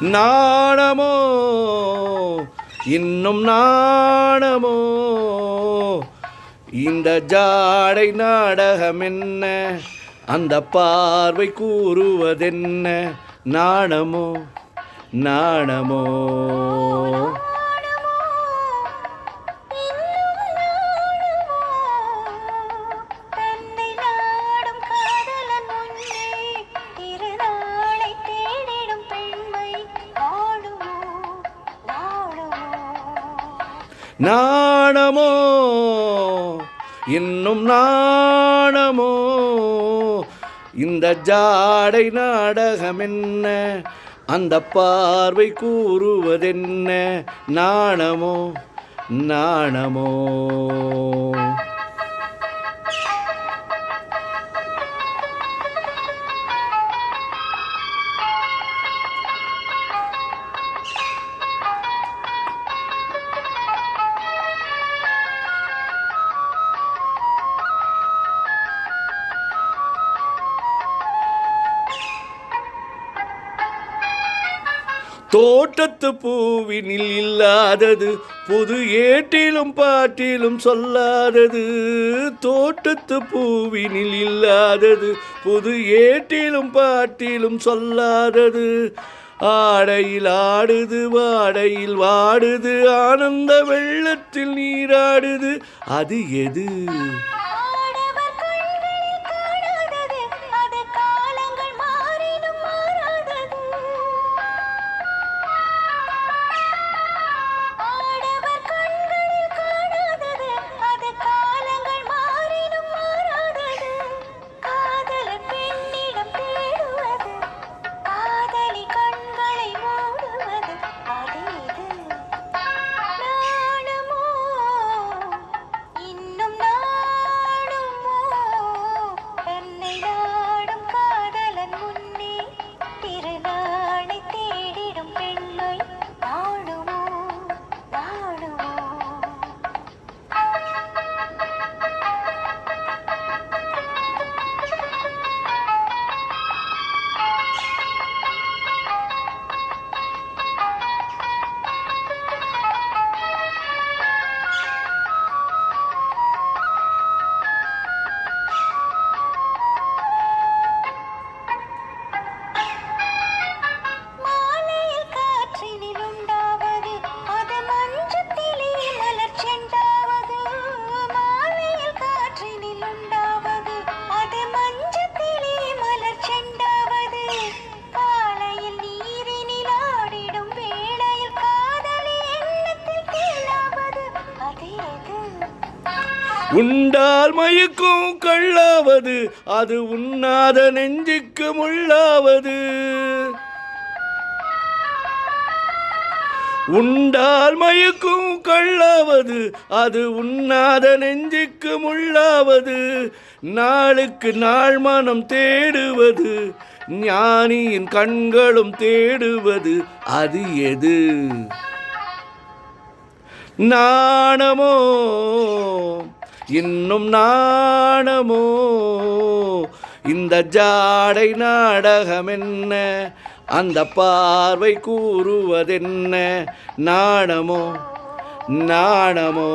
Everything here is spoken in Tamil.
நாணமோ இன்னும் நாணமோ இந்த ஜாடை நாடகம் என்ன, அந்த பார்வை கூறுவதென்ன, நாணமோ நாணமோ. நாணமோ இன்னும் நாணமோ இந்த ஜாடை நாடகம் என்ன, அந்த பார்வை கூறுவதென்ன, நாணமோ நாணமோ. தோட்டத்து பூவினில் இல்லாதது பொது ஏட்டிலும் பாட்டிலும் சொல்லாதது, தோட்டத்து பூவினில் இல்லாதது பொது ஏட்டிலும் பாட்டிலும் சொல்லாதது, ஆடையில் ஆடுது வாடையில் வாடுது ஆனந்த வெள்ளத்தில் நீராடுது, அது எது? உண்டால் மயக்கும் கள்ளாவது, அது உண்ணாத நெஞ்சுக்கு முள்ளாவது, உண்டால் மயக்கும் கள்ளாவது, அது உண்ணாத நெஞ்சுக்கு முள்ளாவது, நாளுக்கு நாள் மனம் தேடுவது, ஞானியின் கண்களும் தேடுவது, அது எது? நாணமோ இன்னும் நாணமோ இந்த ஜாடை நாடகம் என்ன, அந்த பார்வை கூறுவதென்ன, நாணமோ நாணமோ.